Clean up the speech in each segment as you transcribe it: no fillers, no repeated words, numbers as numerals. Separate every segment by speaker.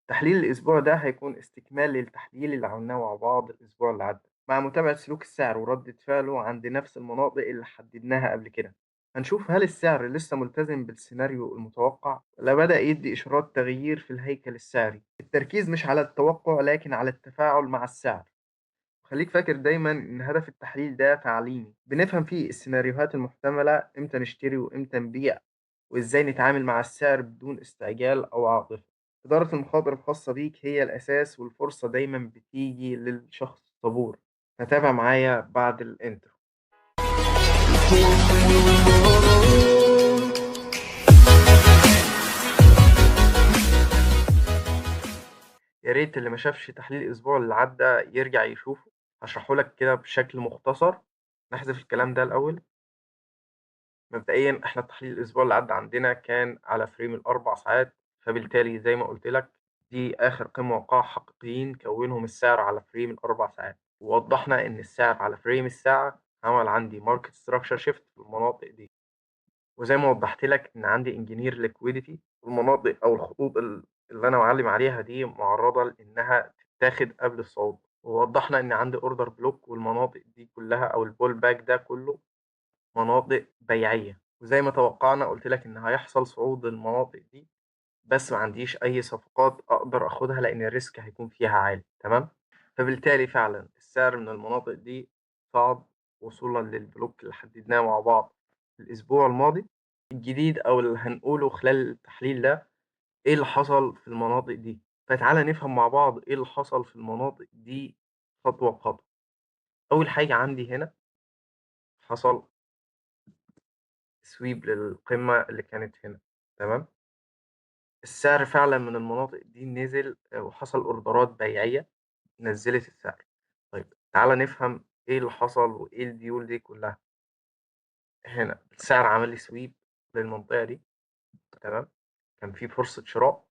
Speaker 1: تحليل الأسبوع ده هيكون استكمال للتحليل اللي عملناه مع بعض الأسبوع اللي عدى، مع متابعة سلوك السعر وردة فعله عند نفس المناطق اللي حددناها قبل كده. هنشوف هل السعر لسه ملتزم بالسيناريو المتوقع ولا بدأ يدي إشارات تغيير في الهيكل السعري. التركيز مش على التوقع لكن على التفاعل مع السعر. خليك فاكر دايما إن هدف التحليل ده تعليمي، بنفهم فيه السيناريوهات المحتملة، إمتى نشتري وإمتى نبيع، وإزاي نتعامل مع السعر بدون استعجال أو عاطفة. إدارة المخاطر الخاصة بيك هي الأساس، والفرصة دايما بتيجي للشخص الصبور. هتابع معايا بعد الانترو. يا ريت اللي ما شافش تحليل الأسبوع اللي عدى يرجع يشوفه. هشرحه لك كده بشكل مختصر. نحذف الكلام ده الأول. مبدئيا احنا تحليل الأسبوع اللي عدى عندنا كان على فريم ال4 ساعات، فبالتالي زي ما قلت لك دي آخر قيمة وقاع حقيقيين كونهم السعر على فريم ال4 ساعات. ووضحنا إن السعر على فريم الساعة عمل عندي ماركت ستراكشر شيفت في المناطق دي، وزي ما وضحت لك إن عندي انجينير ليكويديتي. والمناطق أو الخطوط اللي أنا معلم عليها دي معرضة لإنها تتاخد قبل الصعود. ووضحنا إن عندي أوردر بلوك، والمناطق دي كلها أو البول باك ده كله مناطق بيعية. وزي ما توقعنا قلت لك إن هيحصل صعود للمناطق دي، بس ما عنديش أي صفقات أقدر أخدها لأن الريسك هيكون فيها عالي. تمام. فبالتالي فعلا السعر من المناطق دي صعد وصولا للبلوك اللي حددناه مع بعض الأسبوع الماضي. الجديد أو اللي هنقوله خلال التحليل ده إيه اللي حصل في المناطق دي. فتعالى نفهم مع بعض إيه اللي حصل في المناطق دي خطوة بخطوة. أول حاجة عندي هنا حصل سويب للقمة اللي كانت هنا. تمام. السعر فعلا من المناطق دي نزل، وحصل اوردرات بيعية نزلت السعر. طيب تعالى نفهم ايه اللي حصل وايه الديول دي كلها. هنا السعر عمل لي سويب للمنطقة دي. تمام. كان في فرصة شراء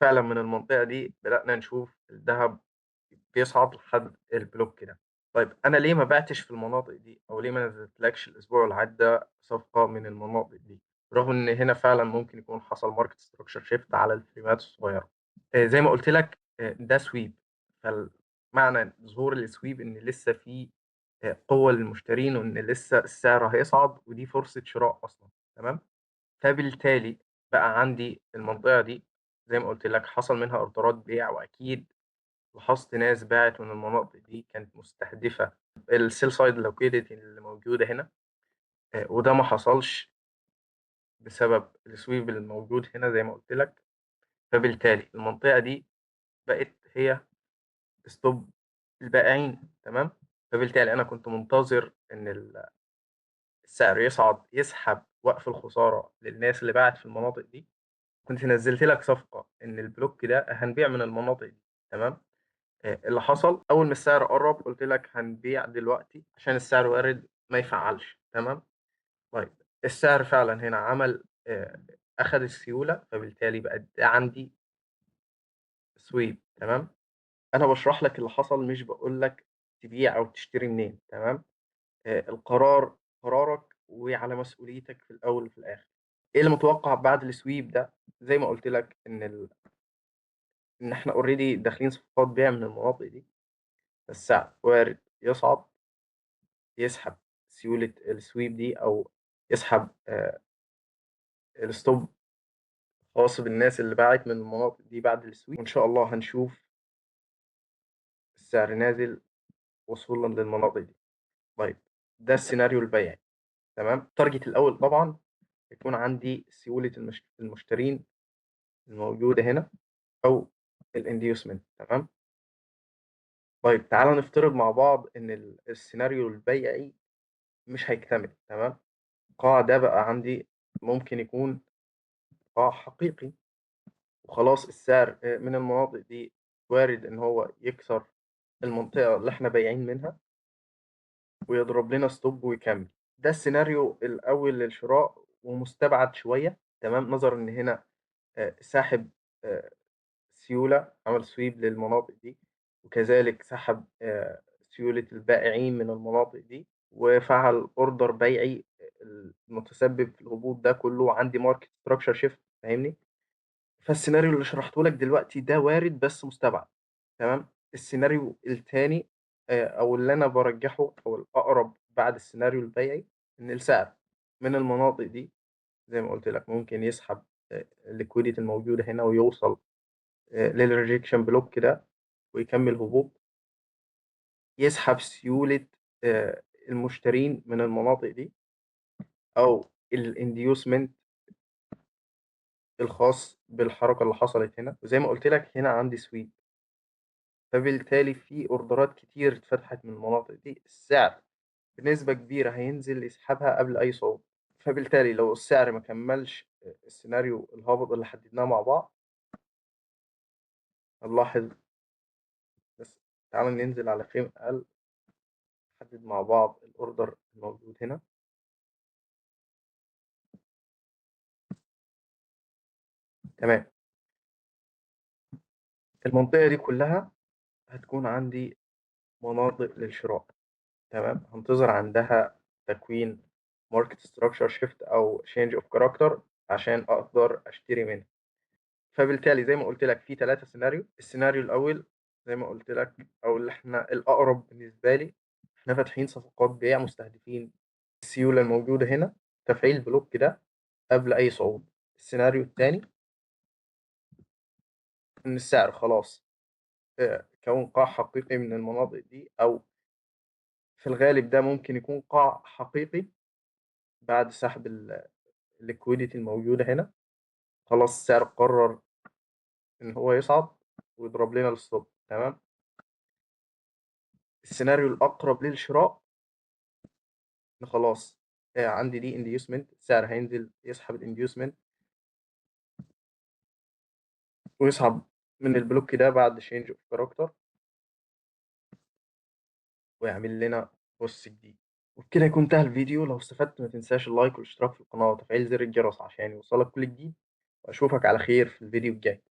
Speaker 1: فعلا من المنطقة دي. بدأنا نشوف الذهب بيصعد لحد البلوك ده. طيب انا ليه ما بعتش في المناطق دي، او ليه ما نزلتلكش الاسبوع اللي عدى صفقة من المناطق دي، رغم ان هنا فعلا ممكن يكون حصل ماركت ستراكشر شيفت على الفريمات الصغيرة. زي ما قلت لك ده سويب. فمعنى ظهور السويب ان لسه في قوة للمشترين، وان لسه السعر هيصعد ودي فرصة شراء اصلا. تمام. فبالتالي بقى عندي المنطقة دي زي ما قلت لك حصل منها اوردرات بيع، واكيد لاحظت ناس باعت من المناطق دي كانت مستهدفة السيل سايد لوكيديتي اللي موجودة هنا. وده ما حصلش بسبب السويب الموجود هنا زي ما قلت لك. فبالتالي المنطقة دي بقت هي ستوب البائعين. تمام. فبالتالي أنا كنت منتظر إن السعر يصعد يسحب وقف الخسارة للناس اللي باعت في المناطق دي. كنت نزلت لك صفقة إن البلوك ده هنبيع من المناطق دي. تمام. اللي حصل اول ما السعر قرب قلت لك هنبيع دلوقتي عشان السعر وارد ما يفعلش. تمام. طيب السعر فعلا هنا عمل اخذ السيوله، فبالتالي بقى ده عندي سويب. تمام. انا بشرح لك اللي حصل، مش بقول لك تبيع او تشتري منين. تمام. القرار قرارك وعلى مسؤوليتك في الاول وفي الاخر. ايه اللي متوقع بعد السويب ده؟ زي ما قلت لك ان احنا اوريدي داخلين صفقات بيع من المناطق دي. السعر وارد يصعد يسحب سيولة السويب دي، أو يسحب الستوب خاص بالناس اللي باعت من المناطق دي بعد السويب. وإن شاء الله هنشوف السعر نازل وصولا للمناطق دي. طيب ده السيناريو البيعي. تمام. التارجت الأول طبعا يكون عندي سيولة المشترين الموجودة هنا، أو الانديوسمنت. تمام. طيب تعالى نفترض مع بعض إن السيناريو البيعي مش هيكتمل. تمام. القاع ده بقى عندي ممكن يكون قاع حقيقي، وخلاص السعر من المناطق دي وارد ان هو يكسر المنطقة اللي احنا بايعين منها ويضرب لنا ستوب ويكمل. ده السيناريو الاول للشراء ومستبعد شوية. تمام. نظرا ان هنا ساحب سيولة عمل سويب للمناطق دي، وكذلك سحب سيولة البائعين من المناطق دي، وفعل اوردر بيعي المتسبب في الهبوط ده كله. عندي ماركت ستراكشر شيفت. فاهمني؟ فالسيناريو اللي شرحته لك دلوقتي ده وارد بس مستبعد. تمام. السيناريو التاني او اللي انا برجحه او الاقرب بعد السيناريو البيعي، ان السعر من المناطق دي زي ما قلت لك ممكن يسحب الليكويديتي الموجوده هنا ويوصل للريجكشن بلوك ده ويكمل هبوط، يسحب سيوله المشترين من المناطق دي، او الانديوسمنت الخاص بالحركه اللي حصلت هنا. وزي ما قلت لك هنا عندي سويب، فبالتالي في اوردرات كتير اتفتحت من المناطق دي، السعر بنسبة كبيرة هينزل يسحبها قبل أي صعود. فبالتالي لو السعر ما كملش السيناريو الهابط اللي حددناه مع بعض، هنلاحظ. بس تعالوا ننزل على فريم أقل، نحدد مع بعض الأوردر الموجود هنا. تمام. المنطقة دي كلها هتكون عندي مناطق للشراء. تمام. هنتظر عندها تكوين ماركت ستراكشر شيفت أو شينج أوف كاركتر عشان أقدر أشتري منها. فبالتالي زي ما قلت لك في ثلاثة سيناريو. السيناريو الأول زي ما قلت لك، أو اللي احنا الأقرب بالنسبة لي، احنا فاتحين صفقات بيع مستهدفين السيولة الموجودة هنا، تفعيل بلوك ده قبل أي صعود. السيناريو الثاني إن السعر خلاص كون قاع حقيقي من المناطق دي، أو في الغالب ده ممكن يكون قاع حقيقي بعد سحب الليكويديتي الموجودة هنا. خلاص السعر قرر إن هو يصعد ويضرب لنا الستوب. تمام. السيناريو الأقرب للشراء إن خلاص عندي دي انديوسمنت، السعر هينزل يسحب الانديوسمنت ويسحب من البلوك ده بعد شينج اوف كاركتر ويعمل لنا بوست جديد. وبكده يكون انتهى الفيديو. لو استفدت ما تنساش اللايك والاشتراك في القناة وتفعيل زر الجرس عشان يوصلك كل جديد، واشوفك على خير في الفيديو الجاي.